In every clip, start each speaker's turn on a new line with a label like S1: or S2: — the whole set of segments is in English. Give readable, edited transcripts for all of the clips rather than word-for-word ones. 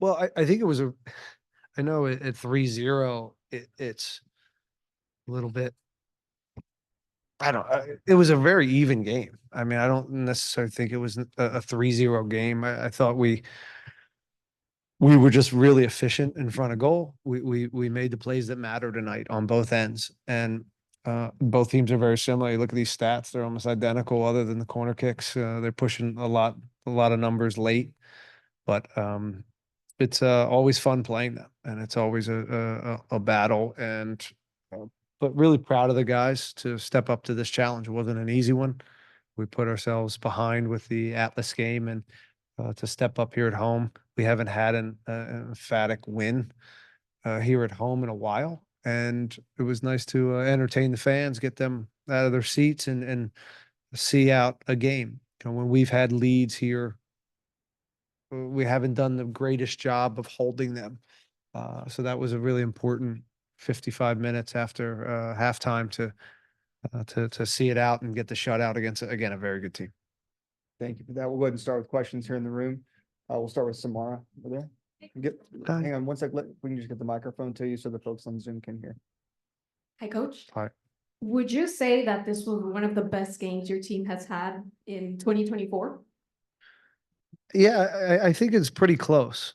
S1: Well, I think it was I know at 3-0, it's a little bit, I don't, it was a very even game. I mean, I don't necessarily think it was a 3-0 game. I thought we were just really efficient in front of goal. We made the plays that matter tonight on both ends. And both teams are very similar. You look at these stats, they're almost identical other than the corner kicks. They're pushing a lot of numbers late, but it's always fun playing them, and it's always a battle. And but really proud of the guys to step up to this challenge. It wasn't an easy one. We put ourselves behind with the Atlas game, and to step up here at home, we haven't had an emphatic win here at home in a while, and it was nice to entertain the fans, get them out of their seats, and see out a game. You know, when we've had leads here, we haven't done the greatest job of holding them. So that was a really important 55 minutes after halftime to see it out and get the shutout against, again, a very good team.
S2: Thank you for that. We'll go ahead and start with questions here in the room. We'll start with Samara over there. Hang on one sec. We can just get the microphone to you so the folks on Zoom can hear.
S3: Hi, Coach.
S1: Hi.
S3: Would you say that this was one of the best games your team has had in 2024?
S1: Yeah, I think it's pretty close.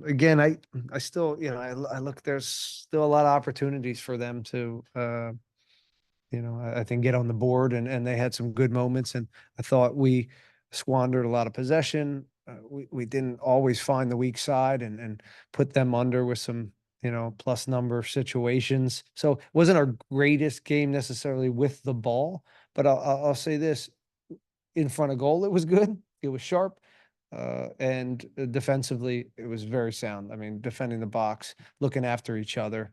S1: Again, I still, you know, I look, there's still a lot of opportunities for them to, you know, I think get on the board, and they had some good moments, and I thought we squandered a lot of possession. We didn't always find the weak side and put them under with some, you know, plus number situations. So it wasn't our greatest game necessarily with the ball, but I'll say this, in front of goal, it was good. It was sharp. And defensively, it was very sound. I mean, defending the box, looking after each other.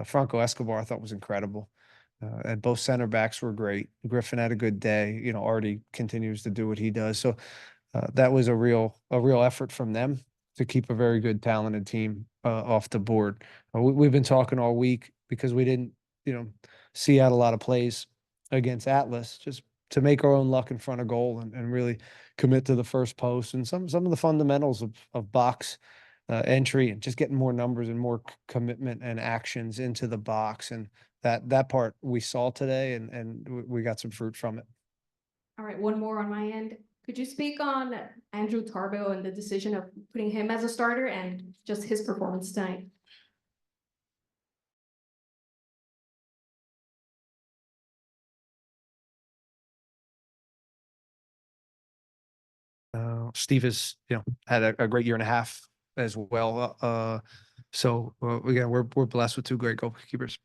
S1: Franco Escobar, I thought, was incredible. And both center backs were great. Griffin had a good day. You know, Artie continues to do what he does. So that was a real effort from them to keep a very good, talented team off the board. We've been talking all week because we didn't, you know, see out a lot of plays against Atlas, just to make our own luck in front of goal and really commit to the first post and some of the fundamentals of box entry, and just getting more numbers and more commitment and actions into the box. And that part we saw today, and we got some fruit from it.
S3: All right, one more on my end. Could you speak on Andrew Tarbo and the decision of putting him as a starter and just his performance tonight?
S1: Steve has, you know, had a great year and a half as well. So again, we're blessed with two great goalkeepers.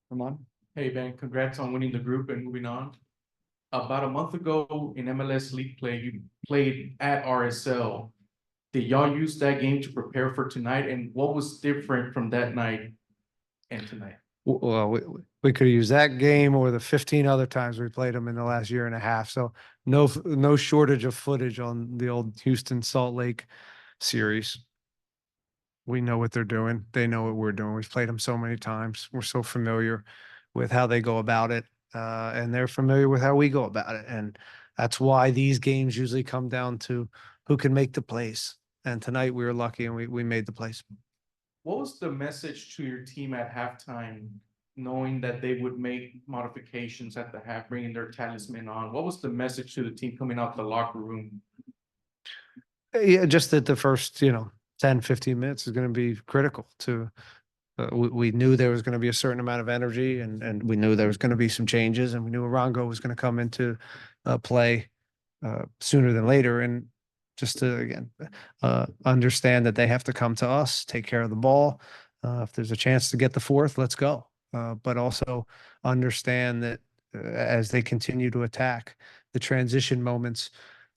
S2: Ramon?
S4: Hey, Ben, congrats on winning the group and moving on. About a month ago in MLS League play, you played at RSL. Did y'all use that game to prepare for tonight? And what was different from that night and tonight?
S1: Well, we could use that game or the 15 other times we played them in the last year and a half. So no shortage of footage on the old Houston Salt Lake series. We know what they're doing. They know what we're doing. We've played them so many times. We're so familiar with how they go about it, and they're familiar with how we go about it. And that's why these games usually come down to who can make the plays. And tonight we were lucky and we made the plays.
S4: What was the message to your team at halftime, knowing that they would make modifications at the half, bringing their talisman on? What was the message to the team coming out the locker room?
S1: Yeah, just that the first, you know, 10, 15 minutes is going to be critical to, we knew there was going to be a certain amount of energy, and we knew there was going to be some changes, and we knew Arango was going to come into play sooner than later. And just to, again, understand that they have to come to us, take care of the ball. If there's a chance to get the fourth, let's go. But also understand that as they continue to attack, the transition moments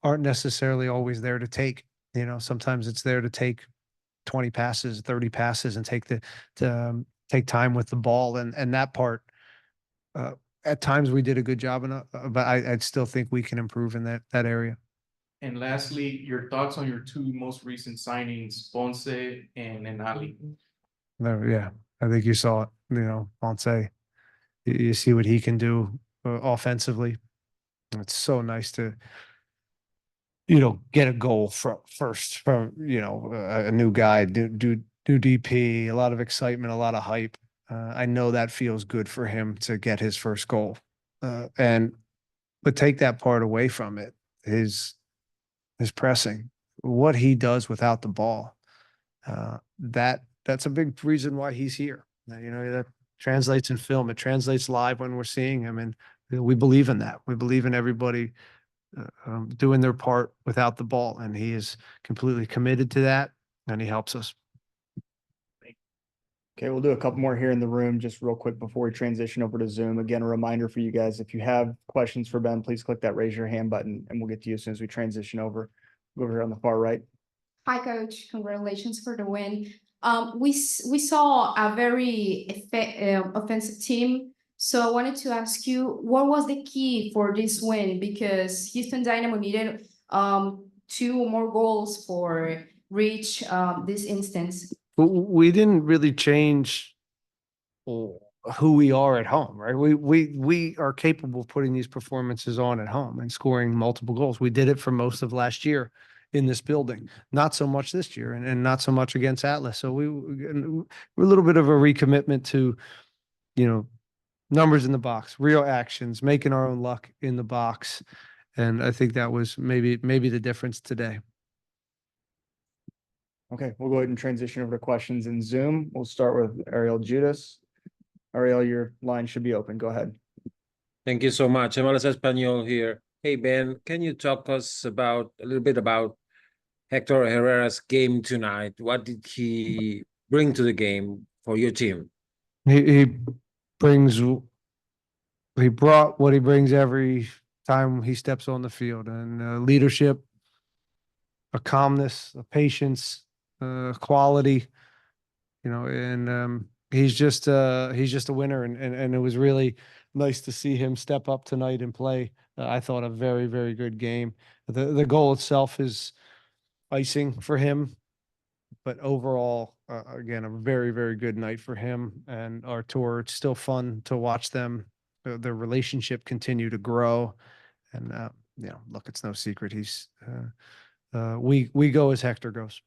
S1: aren't necessarily always there to take. You know, sometimes it's there to take 20 passes, 30 passes, and take time with the ball. And that part, at times we did a good job in, but I'd still think we can improve in that area.
S4: And lastly, your thoughts on your two most recent signings, Ponce and Ali.
S1: No, yeah, I think you saw it. You know, Ponce, you see what he can do offensively. It's so nice to, get a goal first from, a new guy, do DP, a lot of excitement, a lot of hype. I know that feels good for him to get his first goal. But take that part away from it, his pressing, what he does without the ball. That's a big reason why he's here. That translates in film. It translates live when we're seeing him. And we believe in that. We believe in everybody doing their part without the ball. And he is completely committed to that. And he helps us.
S2: Okay, we'll do a couple more here in the room, just real quick before we transition over to Zoom. Again, a reminder for you guys, if you have questions for Ben, please click that raise your hand button and we'll get to you as soon as we transition over. Go over here on the far right.
S3: Hi, Coach. Congratulations for the win. We saw a very offensive team. So I wanted to ask you, what was the key for this win? Because Houston Dynamo needed 2 more goals for reach this instance.
S1: We didn't really change who we are at home, right? We are capable of putting these performances on at home and scoring multiple goals. We did it for most of last year in this building, not so much this year, and not so much against Atlas. So we're a little bit of a recommitment to, numbers in the box, real actions, making our own luck in the box. And I think that was maybe the difference today.
S2: Okay, we'll go ahead and transition over to questions in Zoom. We'll start with Ariel Judas. Ariel, your line should be open. Go ahead.
S5: Thank you so much. MLS Espanol here. Hey, Ben, can you talk us a little bit about Hector Herrera's game tonight? What did he bring to the game for your team?
S1: He brought what he brings every time he steps on the field, and leadership, a calmness, a patience, quality, and he's just a winner, and it was really nice to see him step up tonight and play. I thought a very, very good game. The goal itself is icing for him, but overall, again, a very, very good night for him and our tour. It's still fun to watch them, their relationship continue to grow. And, look, it's no secret. We go as Hector goes.